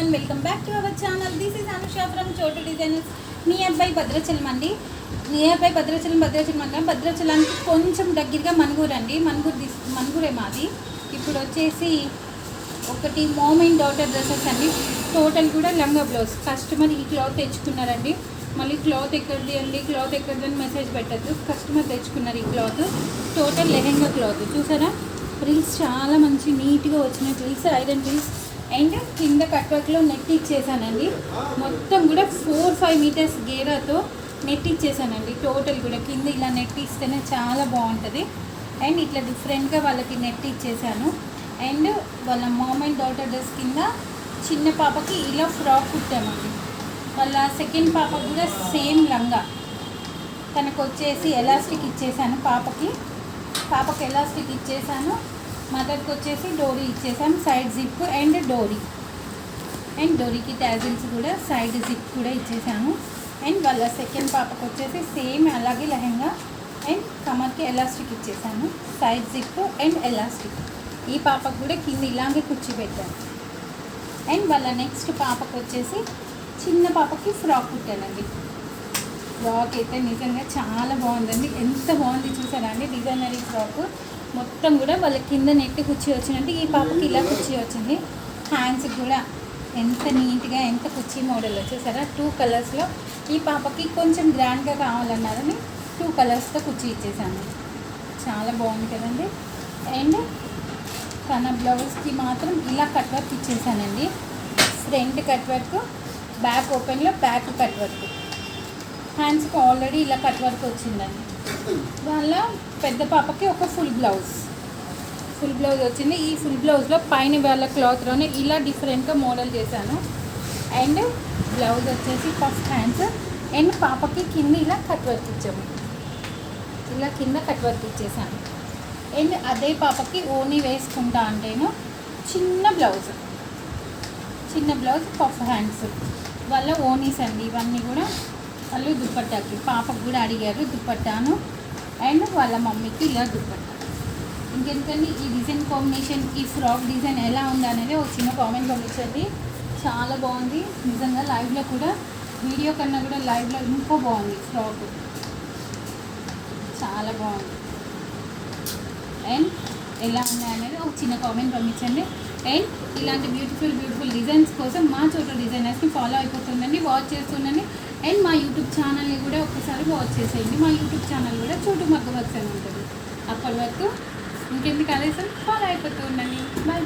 everyone, welcome back to our channel. This is Anusha from Chotu Designers. Near Bhadrachalam అండి. Near by Bhadrachalam అంటే భద్రాచలానికి కొంచెం దగ్గరగా మనుగూరు అండి. మనుగూరే మాది. ఇప్పుడు వచ్చేసి ఒకటి మామ్ అండ్ డాటర్ డ్రెస్సెస్ అండి. టోటల్ కూడా లంగా బ్లౌజ్. కస్టమర్ ఈ క్లాత్ తెచ్చుకున్నారండి. మళ్ళీ క్లాత్ ఎక్కడిది అని మెసేజ్ పెట్టద్దు. కస్టమర్ తెచ్చుకున్నారు ఈ క్లాత్. టోటల్ లెహెంగా క్లాత్ చూసారా. రీల్స్ చాలా మంచి నీట్గా వచ్చిన రీల్స్, ఐరన్ రీల్స్ అండ్ కింద కట్ వర్క్లో నెట్ ఇచ్చేసానండి. మొత్తం కూడా 4-5 మీటర్స్ గేరాతో నెట్ ఇచ్చేసానండి. టోటల్ కూడా కింద ఇలా నెట్ ఇస్తేనే చాలా బాగుంటుంది. అండ్ ఇట్లా డిఫరెంట్గా వాళ్ళకి నెట్ ఇచ్చేసాను. అండ్ వాళ్ళ మామ్ అండ్ డాటర్ డ్రెస్ కింద చిన్న పాపకి ఇలా ఫ్రాక్ కుట్టామండి. వాళ్ళ సెకండ్ పాపకి కూడా సేమ్ లంగా. తనకు వచ్చేసి ఎలాస్టిక్ ఇచ్చేసాను. పాపకి ఎలాస్టిక్ ఇచ్చేసాను. మదర్కి వచ్చేసి డోరీ ఇచ్చేసాను. సైడ్ జిప్ అండ్ డోరీకి ట్యాజిల్స్ కూడా సైడ్ జిప్ కూడా ఇచ్చేసాను. అండ్ వాళ్ళ సెకండ్ పాపకు వచ్చేసి సేమ్ అలాగే లెహంగా అండ్ కమర్కి ఎలాస్టిక్ ఇచ్చేసాను. Side zip and elastic. ఈ పాపకు కూడా కింద ఇలాగే కూర్చోబెట్టాను. అండ్ వాళ్ళ నెక్స్ట్ పాపకు వచ్చేసి చిన్న పాపకి ఫ్రాక్ కుట్టానండి. ఫ్రాక్ అయితే నిజంగా చాలా బాగుందండి. ఎంత బాగుంది చూసారా అండి. డిజైనరీ ఫ్రాక్ మొత్తం కూడా వాళ్ళ కింద నెట్ కుర్చీ వచ్చిందంటే ఈ పాపకి ఇలా కుర్చీ వచ్చింది. హ్యాండ్స్ కూడా ఎంత నీట్గా ఎంత కుర్చీ మోడల్ వచ్చేసారా. 2 కలర్స్లో ఈ పాపకి కొంచెం గ్రాండ్గా కావాలన్నారని 2 కలర్స్తో కుర్చీ ఇచ్చేసాను. చాలా బాగుంది కదండి. అండ్ తన బ్లౌజ్కి మాత్రం ఇలా కట్ వర్క్ ఇచ్చేసానండి. ఫ్రంట్ కట్ వర్క్, బ్యాక్ ఓపెన్లో బ్యాక్ కట్ వర్క్. హ్యాండ్స్కి ఆల్రెడీ ఇలా కట్ వర్క్ వచ్చిందండి. వాళ్ళ పెద్ద పాపకి ఒక ఫుల్ బ్లౌజ్ వచ్చింది. ఈ ఫుల్ బ్లౌజ్లో పైన వాళ్ళ క్లాత్లోనే ఇలా డిఫరెంట్గా మోడల్ చేశాను. అండ్ బ్లౌజ్ వచ్చేసి పఫ్ హ్యాండ్స్. అండ్ పాపకి కింద ఇలా కట్ వర్క్ ఇచ్చాము. ఇలా కింద కట్ వర్క్ ఇచ్చేసాను. అండ్ అదే పాపకి ఓనీ వేసుకుంటా అంటేను చిన్న బ్లౌజ్ పఫ్ హ్యాండ్స్. వాళ్ళ ఓనీస్ అండి ఇవన్నీ కూడా. వాళ్ళు దుప్పట్టాకి పాపకు కూడా అడిగారు దుప్పట్టాను. అండ్ వాళ్ళ మమ్మీకి ఇలా దుప్పట్టా. ఇంకెందుకండి ఈ డిజైన్ కాంబినేషన్, ఈ ఫ్రాక్ డిజైన్ ఎలా ఉంది అనేది ఒక చిన్న కామెంట్ పంపించండి. చాలా బాగుంది నిజంగా. లైవ్లో కూడా వీడియో కన్నా కూడా లైవ్లో ఇంకా బాగుంది. ఫ్రాక్ చాలా బాగుంది. అండ్ ఎలా ఉన్నాయి అనేది ఒక చిన్న కామెంట్ పంపించండి. అండ్ ఇలాంటి బ్యూటిఫుల్ డిజైన్స్ కోసం మా చోట డిజైనర్స్ని ఫాలో అయిపోతుండండి, వాచ్ చేస్తుండండి. అండ్ మా యూట్యూబ్ ఛానల్ని కూడా ఒకసారి వాచ్ చేసేయండి. మా యూట్యూబ్ ఛానల్ కూడా చోటు మగ్గ వర్క్స్ అని ఉంటుంది. అప్పటి వరకు ఇంకెందుకు ఆలస్యం, ఫాలో అయిపోతూ ఉండండి. బాయ్.